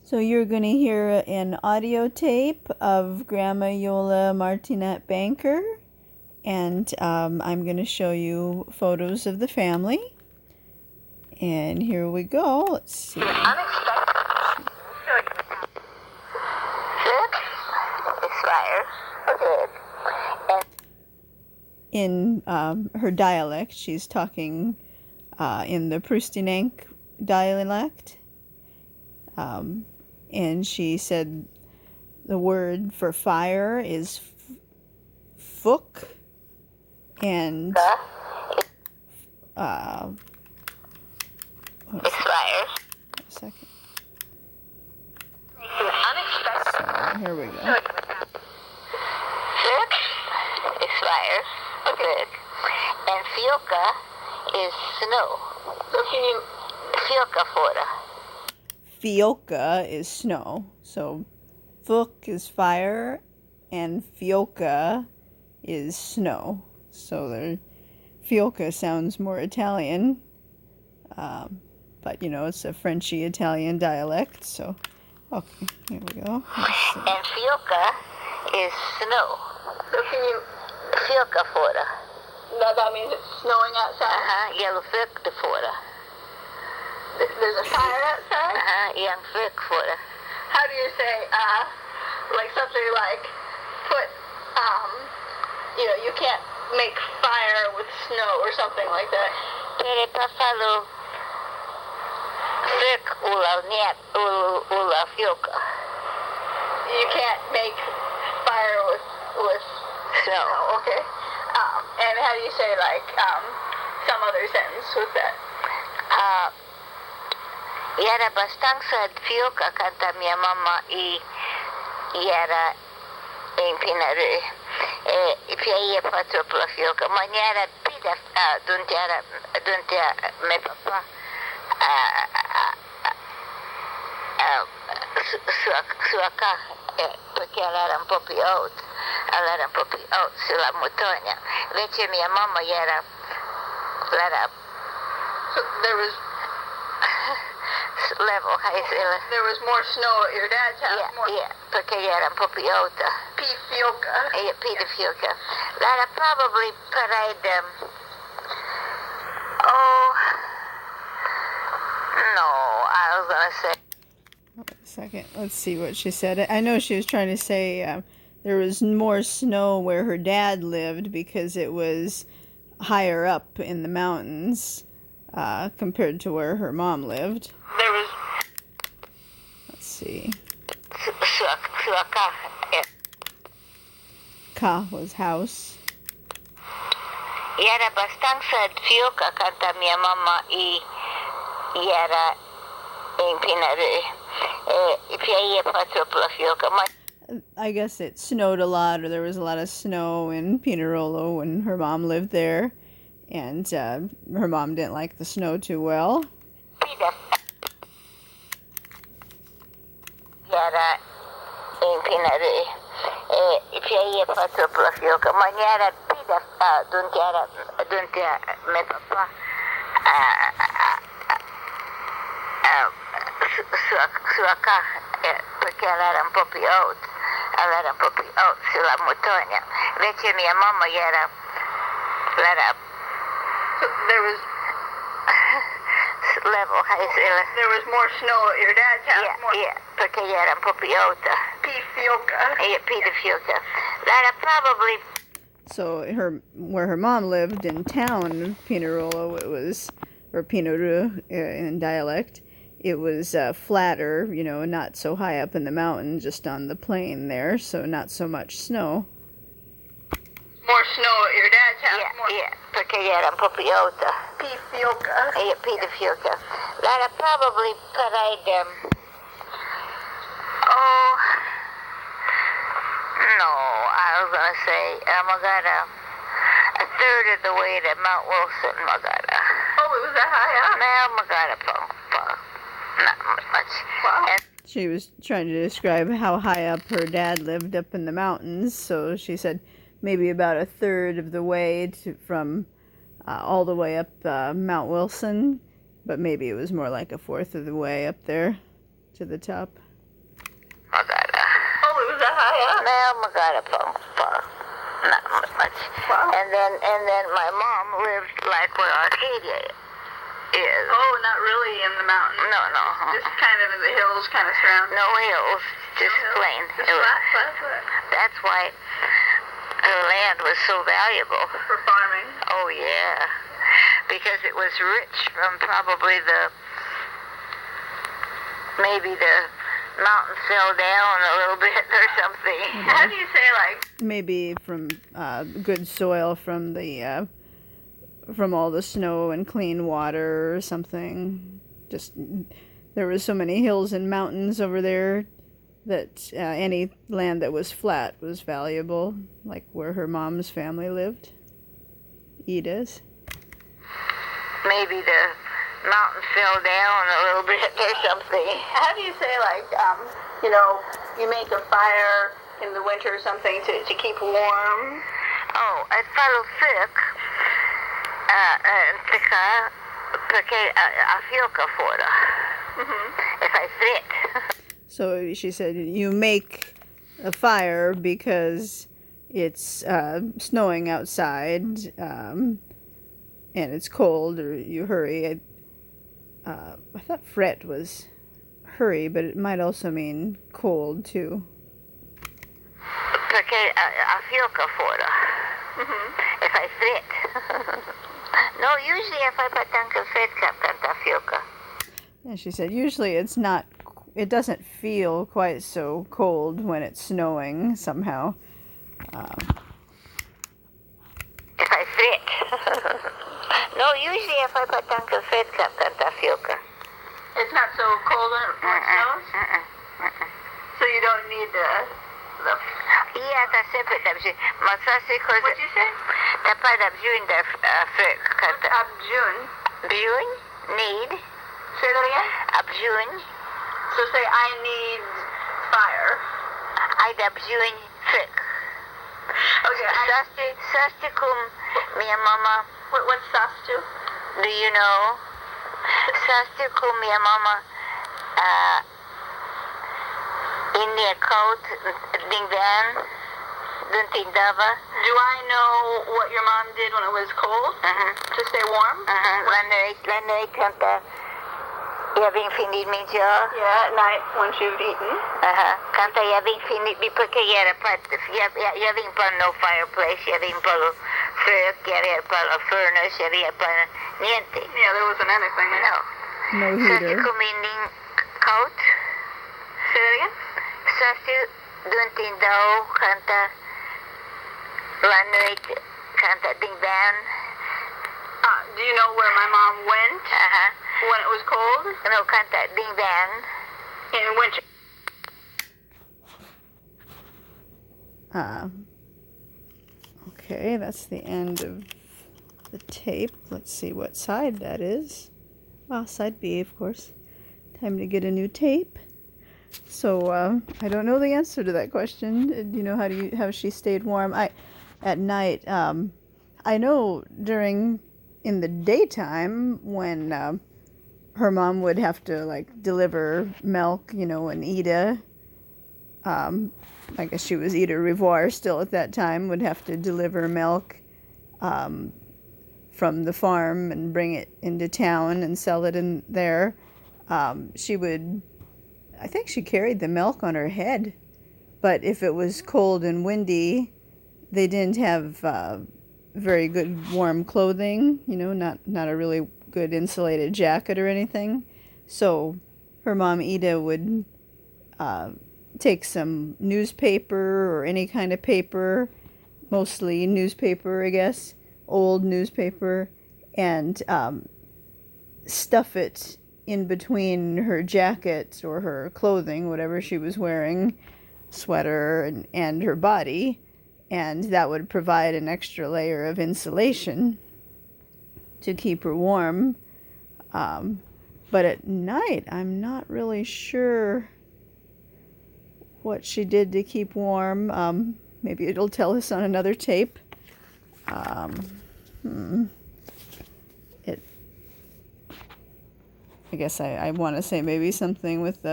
So you're going to hear an audio tape of Grandma Iole Martinat Banker, and I'm going to show you photos of the family. And here we go. Let's see. In her dialect, she's talking in the Prustinenk dialect. And she said the word for fire is fuk, and It's fire. a second. So here we go. Fuk is fire. Good. And fioka is snow. So can you fioka fora? Fioka is snow. So fuk is fire and fioka is snow. So the fioka sounds more Italian, but you know, it's a Frenchy Italian dialect. So okay, here we go. And fioka is snow. So can you fioka fora? That means it's snowing outside? Yellow fuk de fora. There's a fire outside? Young fuk fora. How do you say, like something like, you can't make fire with snow or something like that? Pere pasalo fuk ula fioka. You can't make fire with snow. Okay. And how do you say, like, some other sentence with that? Era bastante fioka kanta minha mama era em Pinaru. E pia patro pela fioka. Mas era pida duntia me papa. Suaca, porque ela era pouco alta. Ela era pouco alta sulla montanha. Invece minha mama era so there was level high. There was more snow at your dad's house. Yeah, perché era pouco alta. Fioka. Yeah, Peter Fioka. That probably parade. No, I was gonna say. Wait a second. Let's see what she said. I know she was trying to say there was more snow where her dad lived because it was higher up in the mountains compared to where her mom lived. There was. Let's see. Suaca. Ka was house. Era bastante fioka kanta minha mama era em Pinaru. E pia patro pela fioka. I guess it snowed a lot, or there was a lot of snow in Pinerolo when her mom lived there, and her mom didn't like the snow too well. Era em Pinaru. E pia patro pela fioka. Mas era pida duntia me papa. Suaca, perché ela era pouco alta. Ela era pouco alta sulla montanha. Invece minha mama era there was level high. There was more snow at your dad's house. Yeah, perché era pouco alta. Fioka. Yeah, Peter Fioka. That probably. So where her mom lived in town, Pinerolo, it was, or Pinaru in dialect, it was flatter, you know, not so high up in the mountain, just on the plain there, so not so much snow. More snow at your dad's house? Yeah, perché era pouco alta. Fioka. Yeah, Peter Fioka. That probably parade. No, I was gonna say, Magara, a third of the way to Mount Wilson, Magara. Oh, it was that high up? No, Magara, not much. Wow. She was trying to describe how high up her dad lived up in the mountains, so she said maybe about a third of the way from all the way up Mount Wilson, but maybe it was more like a fourth of the way up there to the top. Well, Magarapong, not much. Wow. And then my mom lived like where Arcadia is. Oh, not really in the mountains. No. Just kind of in the hills, kind of surrounding. No hills, just plain. Just flat. That's why her land was so valuable. For farming. Oh, yeah. Because it was rich from probably maybe the mountain fell down a little bit or something. How do you say, like... Maybe from good soil from the from all the snow and clean water or something. Just there was so many hills and mountains over there that any land that was flat was valuable, like where her mom's family lived. Ida's. Maybe the mountain fell down a little bit or something. How do you say, like, you make a fire in the winter or something to keep warm? Oh, I follow thick. Perché a fioca fora. If I fit. So she said, you make a fire because it's snowing outside and it's cold, or you hurry. I thought fret was hurry, but it might also mean cold too. Perché a fioca fora. If I fit. No, usually if I patanka fit canta fioca. And she said, usually it doesn't feel quite so cold when it's snowing somehow. If I fit. No, usually if I patanka fit canta fioca. It's not so cold when it snows? So you don't need the... Yeah, that's it. What'd you say? Tapad abjun the fit canta. Abjun. Abjun? Need. Say that again? Abjun. So say, I need fire. I abjun fit. Okay. Sasti cum mia mama. What's sastu? Do you know? Sasti cum mia mama. In the coat, ding van, dun tindava. Do I know what your mom did when it was cold? To stay warm? Lanei canta. Having finit min job. Yeah, at night when she would eaten. Canta having finit because having put no fireplace, having put fök, having put a furnace, having put niente. Yeah, there wasn't anything. No. No heater. Sasti kuminding coat. Say that again? Sasti dun tindao canta. Lanei canta ding van. Do you know where my mom went when it was cold? No, canta ding van. In winter. Okay, that's the end of the tape. Let's see what side that is. Well, side B, of course. Time to get a new tape. So I don't know the answer to that question. Do you know how she stayed warm? At night. I know in the daytime when her mom would have to deliver milk, and Ida, I guess she was Ida Revoir still at that time, would have to deliver milk from the farm and bring it into town and sell it in there. I think she carried the milk on her head, but if it was cold and windy, they didn't have very good warm clothing, not a really good insulated jacket or anything. So her mom Ida would take some newspaper or any kind of paper, mostly newspaper, I guess, old newspaper, and stuff it in between her jacket or her clothing, whatever she was wearing, sweater, and her body. And that would provide an extra layer of insulation to keep her warm. But at night, I'm not really sure what she did to keep warm. Maybe it'll tell us on another tape. I guess I want to say maybe something with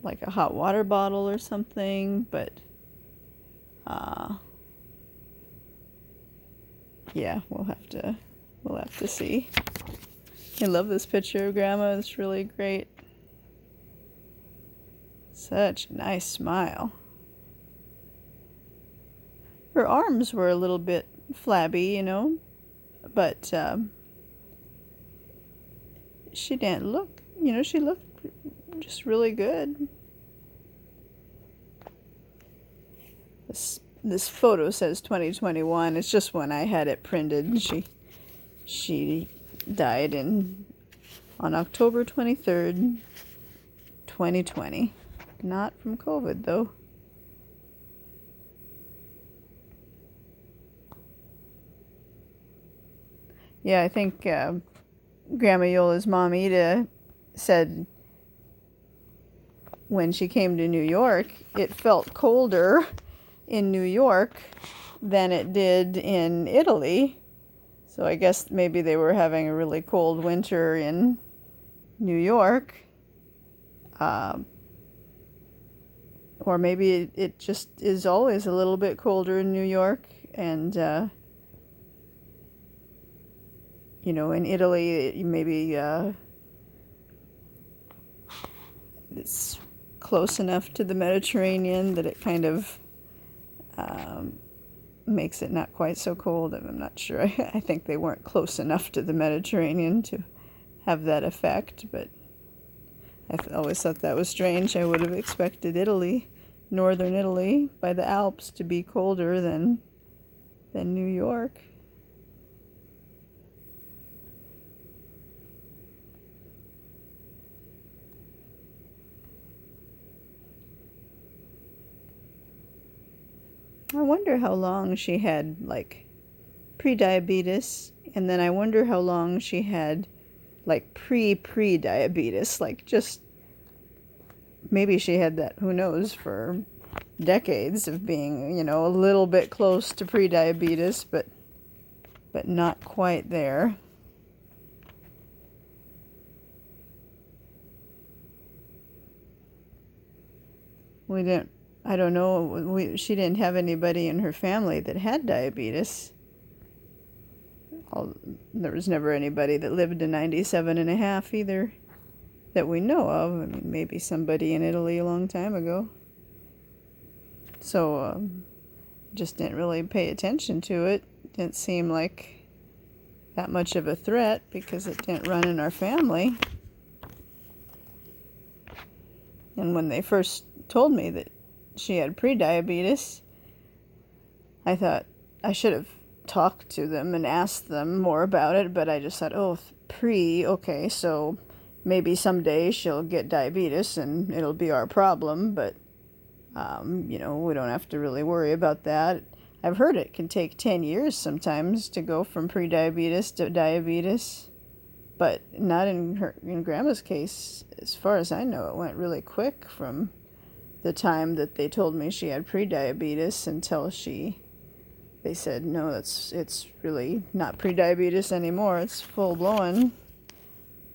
like a hot water bottle or something, but Uh, yeah, we'll have to see. I love this picture of Grandma. It's really great. Such a nice smile. Her arms were a little bit flabby, you know, but she didn't look, you know, she looked just really good. This photo says 2021. It's just when I had it printed. She died on October 23rd, 2020. Not from COVID, though. Yeah, I think Grandma Iola's mom, Ida, said when she came to New York, it felt colder in New York than it did in Italy. So I guess maybe they were having a really cold winter in New York. Or maybe it just is always a little bit colder in New York. And, you know, in Italy, maybe it's close enough to the Mediterranean that it kind of makes it not quite so cold. I'm not sure. I think they weren't close enough to the Mediterranean to have that effect, but I always thought that was strange. I would have expected Italy, northern Italy, by the Alps, to be colder than New York. I wonder how long she had, like, pre-diabetes, and then I wonder how long she had, like, pre-diabetes, like, just, maybe she had that, who knows, for decades of being, you know, a little bit close to pre-diabetes, but not quite there. I don't know, she didn't have anybody in her family that had diabetes. There was never anybody that lived to 97 and a half either that we know of. I mean, maybe somebody in Italy a long time ago. So, just didn't really pay attention to it. Didn't seem like that much of a threat because it didn't run in our family. And when they first told me that she had pre-diabetes, I thought I should have talked to them and asked them more about it, but I just thought, oh, okay, so maybe someday she'll get diabetes and it'll be our problem, but, you know, we don't have to really worry about that. I've heard it can take 10 years sometimes to go from pre-diabetes to diabetes, but not in Grandma's case. As far as I know, it went really quick from the time that they told me she had pre-diabetes until they said, no, it's really not pre-diabetes anymore. It's full-blown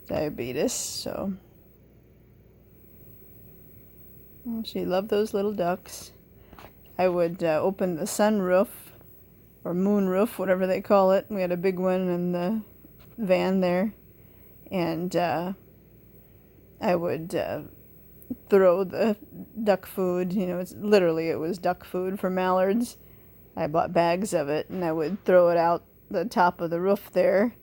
diabetes. So she loved those little ducks. I would open the sunroof or moonroof, whatever they call it. We had a big one in the van there. And I would throw the duck food, you know, it was duck food for mallards. I bought bags of it, and I would throw it out the top of the roof there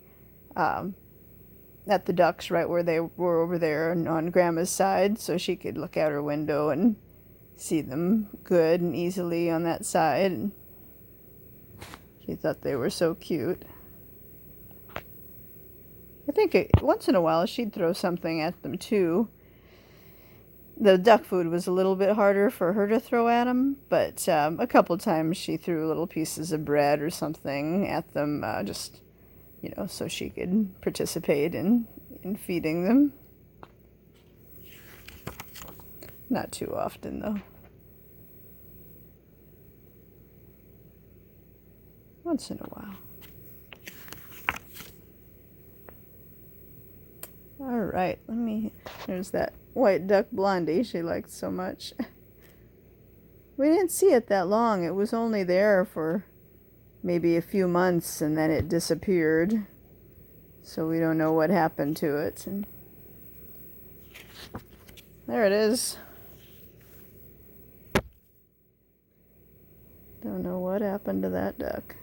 at the ducks right where they were over there on Grandma's side, so she could look out her window and see them good and easily on that side. And she thought they were so cute. I think once in a while she'd throw something at them too. The duck food was a little bit harder for her to throw at them, but a couple times she threw little pieces of bread or something at them, just, you know, so she could participate in feeding them. Not too often, though. Once in a while. All right, there's that white duck Blondie she liked so much. We didn't see it that long. It was only there for maybe a few months and then it disappeared. So we don't know what happened to it. And there it is. Don't know what happened to that duck.